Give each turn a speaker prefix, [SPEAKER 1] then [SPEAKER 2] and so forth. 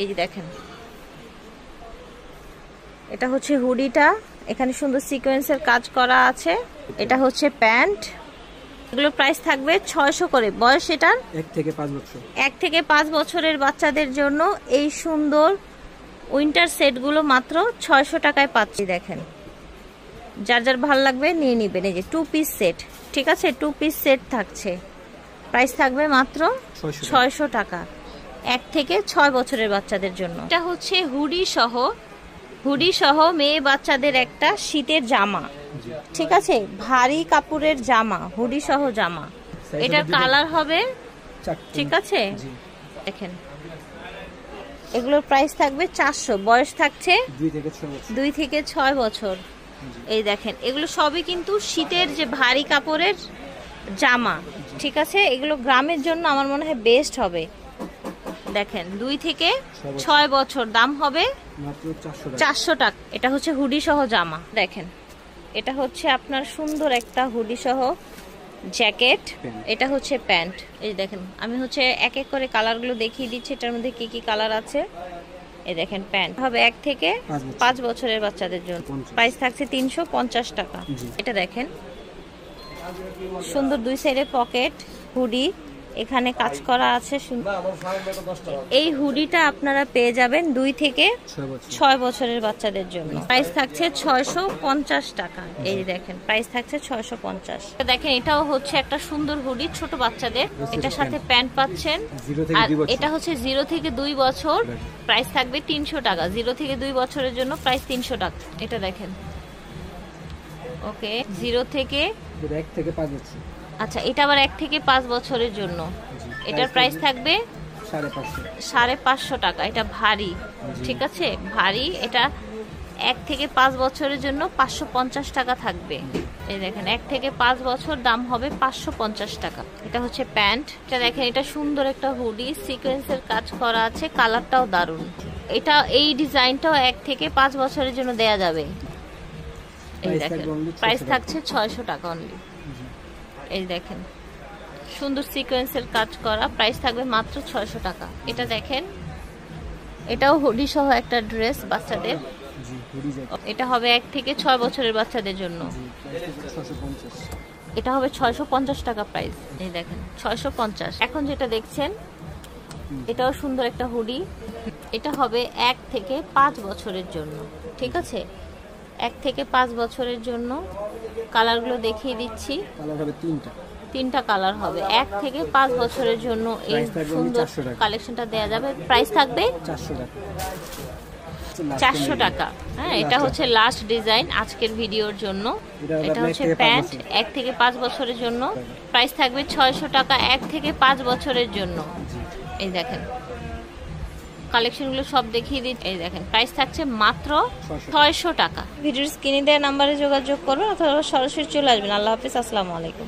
[SPEAKER 1] এই যে দেখেন, এটা হচ্ছে হুডিটা, এখানে সুন্দর সিকোয়েন্সের কাজ করা আছে। এটা হচ্ছে প্যান্ট, এগুলো প্রাইস থাকবে 600 করে। বয়স এটার
[SPEAKER 2] 1 থেকে 5 বছর।
[SPEAKER 1] 1 থেকে 5 বছরের বাচ্চাদের জন্য এই সুন্দর উইন্টার সেটগুলো মাত্র 600 টাকায় পাচ্ছি। দেখেন, যার যার ভালো লাগবে নিয়ে নিবেন। এই যে 2 পিস সেট, ঠিক আছে, 2 পিস সেট থাকছে, প্রাইস থাকবে মাত্র 600 টাকা 1 থেকে 6 বছরের বাচ্চাদের জন্য। এটা হচ্ছে হুডি সহ মেয়ে বাচ্চাদের একটা শীতের জামা, ঠিক আছে, ভারী কাপড়ের জামা, হুডি সহ জামা। এটার কালার হবে, ঠিক আছে, দেখেন এগুলোর প্রাইস থাকবে 400। বয়স থাকছে 2 থেকে 6 বছর। এই দেখেন, এগুলো সবই কিন্তু শীতের যে ভারী কাপড়ের জামা, ঠিক আছে, এগুলো গ্রামের জন্য আমার মনে হয় বেস্ট হবে। দেখেন 2 থেকে 6 বছর, দাম হবে
[SPEAKER 2] মাত্র
[SPEAKER 1] 400 টাকা। এটা হচ্ছে হুডি সহ জামা। দেখেন, এটা হচ্ছে আপনার সুন্দর একটা হুডি সহ জ্যাকেট, এটা হচ্ছে প্যান্ট। এই দেখেন, আমি হচ্ছে এক এক করে কালারগুলো দেখিয়ে দিচ্ছি, এটার মধ্যে কি কি কালার আছে। এই দেখেন, প্যান্ট হবে 1 থেকে 5 বছরের বাচ্চাদের জন্য, প্রাইস থাকছে 350 টাকা। এটা দেখেন, সুন্দর 2 সাইডে পকেট হুডি, এখানে কাজ করা আছে। এই হুডিটা আপনারা পেয়ে যাবেন 2 থেকে 6 বছরের বাচ্চাদের জন্য, প্রাইস থাকছে 650 টাকা। এই দেখেন, প্রাইস থাকছে 650। দেখেন, এটাও হচ্ছে একটা সুন্দর হুডি ছোট বাচ্চাদের, এটার সাথে প্যান্ট পাচ্ছেন। আর এটা হচ্ছে 0 থেকে 2 বছর, প্রাইস থাকবে 300 টাকা। 0 থেকে 2 বছরের জন্য প্রাইস 300 টাকা। এটা দেখেন, ওকে, 0 থেকে
[SPEAKER 2] 1 থেকে 5 বছর।
[SPEAKER 1] আচ্ছা, এটা আবার 1 থেকে 5 বছরের জন্য, এটার প্রাইস থাকবে 550 টাকা। এটা ভারী, ঠিক আছে, ভারী। এটা 1 থেকে 5 বছরের জন্য 550 টাকা থাকবে। এই দেখেন, 1 থেকে 5 বছর, দাম হবে 550 টাকা। এটা হচ্ছে প্যান্ট। এটা দেখেন, এটা সুন্দর একটা হুডি, সিকোয়েন্সের কাজ করা আছে, কালারটাও দারুণ। এটা এই ডিজাইনটাও 1 থেকে 5 বছরের জন্য দেয়া যাবে। এই দেখেন, প্রাইস থাকছে 600 টাকা অনলি। এই দেখেন, সুন্দর সিকোয়েন্সের কাজ করা, প্রাইস থাকবে মাত্র 600 টাকা। এটা দেখেন, এটাও হুডি সহ একটা ড্রেস বাচ্চাদের, এটা হবে 1 থেকে 6 বছরের বাচ্চাদের জন্য, এটা হবে 650 টাকা প্রাইস। এই দেখেন, 650। এখন যেটা দেখছেন, এটাও সুন্দর একটা হুডি, এটা হবে 1 থেকে 5 বছরের জন্য, ঠিক আছে, 1 থেকে 5 বছরের জন্য। কালারগুলো দেখিয়ে দিচ্ছি, তিনটা কালার হবে। 1 থেকে 5 বছরের জন্য এই সুন্দর কালেকশনটা দেয়া যাবে, প্রাইস থাকবে 400 টাকা। হ্যাঁ, এটা হচ্ছে লাস্ট ডিজাইন আজকের ভিডিওর জন্য। এটা হচ্ছে প্যান্ট, 1 থেকে 5 বছরের জন্য, প্রাইস থাকবে 600 টাকা 1 থেকে 5 বছরের জন্য। এই দেখেন, কালেকশনগুলো সব দেখিয়ে দিই। এই দেখেন, প্রাইস থাকছে মাত্র 600 টাকা। ভিডিওর স্ক্রিনে দেওয়া নাম্বারে যোগাযোগ করবেন অথবা সরাসরি চলে আসবেন। আল্লাহ হাফেজ, আসসালামু আলাইকুম।